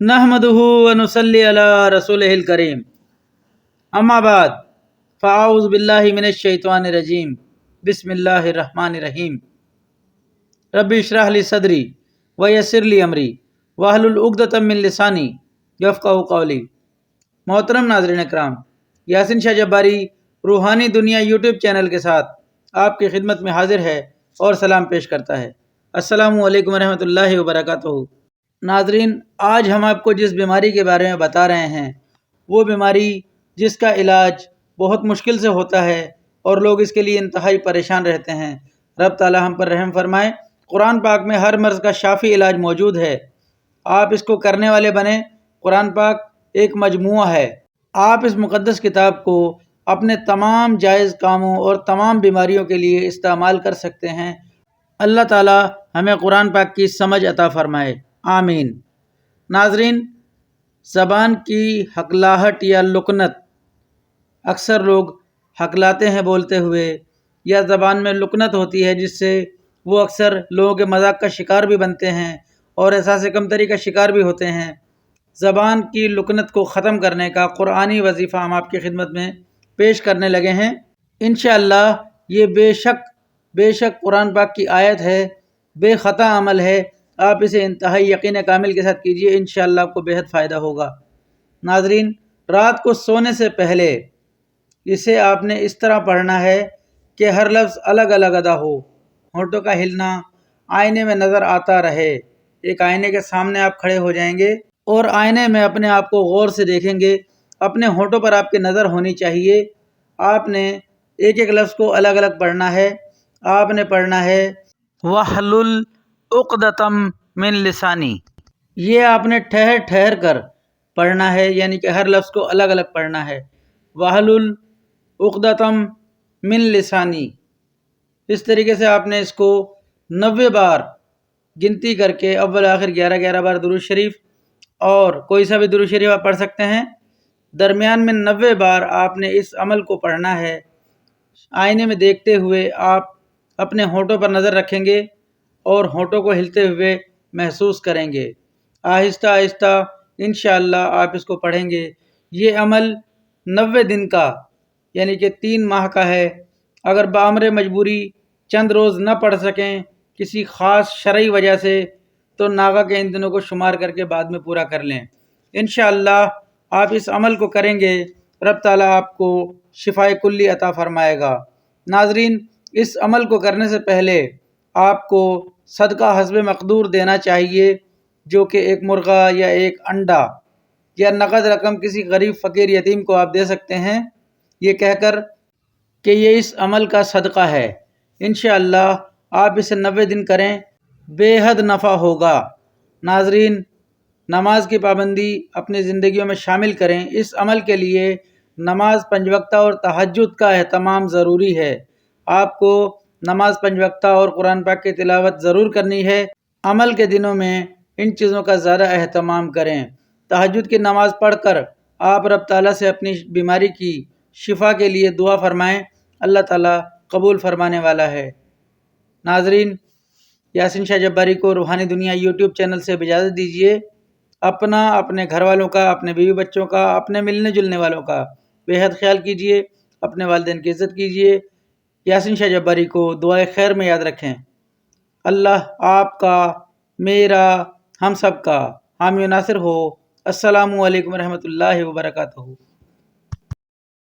नहमदुहु व नुसल्ली अला रसूलिहिल करीम। अम्मा बाद फ़अऊज़ु बिल्लाहि मिनश शैतानिर रजीम। बिस्मिल्लाहिर रहमानिर रहीम। रब्बि इश्रह ली सदरी व यस्सिर ली अमरी वहलुल उक़दतम मिन लिसानी यफ़क़हू क़ौली। मोहतरम नाज़रीन इकराम, यासिन शाह जब्बारी रूहानी दुनिया यूट्यूब चैनल के साथ आपकी खिदमत में हाजिर है और सलाम पेश करता है। अस्सलामु अलैकुम रहमतुल्लाहि व बरकातुहू। नाज़रीन, आज हम आपको जिस बीमारी के बारे में बता रहे हैं वो बीमारी जिसका इलाज बहुत मुश्किल से होता है और लोग इसके लिए इंतहाई परेशान रहते हैं। रब ताला हम पर रहम फरमाए। कुरान पाक में हर मर्ज़ का शाफ़ी इलाज मौजूद है। आप इसको करने वाले बने। कुरान पाक एक मजमुआ है। आप इस मुक़द्दस किताब को अपने तमाम जायज़ कामों और तमाम बीमारियों के लिए इस्तेमाल कर सकते हैं। अल्लाह ताला हमें कुरान पाक की समझ अता फ़रमाए, आमीन। नाज़रीन, ज़बान की हकलाहट या लुकनत, अक्सर लोग हकलाते हैं बोलते हुए, या ज़बान में लुकनत होती है जिससे वो अक्सर लोगों के मजाक का शिकार भी बनते हैं और एहसास कमतरी का शिकार भी होते हैं। ज़बान की लुकनत को ख़त्म करने का कुरानी वजीफ़ा हम आपकी खिदमत में पेश करने लगे हैं। इंशाअल्लाह ये बेशक कुरान पाक की आयत है, बेख़ता अमल है। आप इसे इंतहाई यकीन कामिल के साथ कीजिए, इंशाअल्लाह आपको बेहद फ़ायदा होगा। नाज़रीन, रात को सोने से पहले इसे आपने इस तरह पढ़ना है कि हर लफ्ज़ अलग अलग अदा हो, होंठों का हिलना आईने में नज़र आता रहे। एक आईने के सामने आप खड़े हो जाएंगे और आईने में अपने आप को गौर से देखेंगे। अपने होंठों पर आपकी नज़र होनी चाहिए। आपने एक एक लफ्ज़ को अलग अलग पढ़ना है। आपने पढ़ना है वहलुल उक़दतम मिन लिसानी। ये आपने ठहर ठहर कर पढ़ना है, यानी कि हर लफ्ज़ को अलग अलग पढ़ना है। वहलुल उक़दतम मिन लिसानी, इस तरीके से आपने इसको 90 बार गिनती करके, अव्वल आखिर 11-11 बार दुरूद शरीफ, और कोई सा भी दुरूद शरीफ आप पढ़ सकते हैं। दरमियान में 90 बार आपने इस अमल को पढ़ना है। आईने में देखते हुए आप अपने होंठों पर नज़र रखेंगे और होंठों को हिलते हुए महसूस करेंगे। आहिस्ता आहिस्ता इंशाअल्लाह आप इसको पढ़ेंगे। ये अमल 90 दिन का, यानी कि 3 माह का है। अगर बामरे मजबूरी चंद रोज़ न पढ़ सकें किसी ख़ास शरई वजह से, तो नागा के इन दिनों को शुमार करके बाद में पूरा कर लें। इंशाअल्लाह आप इस अमल को करेंगे, रब ताला आपको शिफाए कुल्ली अता फ़रमाएगा। नाज़रीन, इस अमल को करने से पहले आपको सदका हस्बे मक़दूर देना चाहिए, जो कि एक मुर्गा या एक अंडा या नक़द रकम किसी गरीब फ़कीर यतीम को आप दे सकते हैं, ये कहकर कि ये इस अमल का सदका है। इंशाअल्लाह आप इसे 90 दिन करें, बेहद नफ़ा होगा। नाज़रीन, नमाज की पाबंदी अपनी ज़िंदगियों में शामिल करें। इस अमल के लिए नमाज 5 वक्ता और तहज्जुद का एहतमाम ज़रूरी है। आपको नमाज 5 वक्ता और कुरान पाक की तिलावत ज़रूर करनी है। अमल के दिनों में इन चीज़ों का ज़्यादा एहतमाम करें। तहज्जुद की नमाज़ पढ़कर आप रब ताला से अपनी बीमारी की शिफा के लिए दुआ फरमाएं। अल्लाह ताला कबूल फरमाने वाला है। नाज़रीन, यासिन शाह जब्बारी को रूहानी दुनिया यूट्यूब चैनल से इजाज़त दीजिए। अपना, अपने घर वालों का, अपने बीवी बच्चों का, अपने मिलने जुलने वालों का बेहद ख्याल कीजिए। अपने वालिदैन की इज़्ज़त कीजिए। यासिन शाह जब्बारी को दुआए खैर में याद रखें। अल्लाह आपका, मेरा, हम सब का हामी नासिर हो। अस्सलामु अलैकुम रहमतुल्लाहि व बरकातुहू।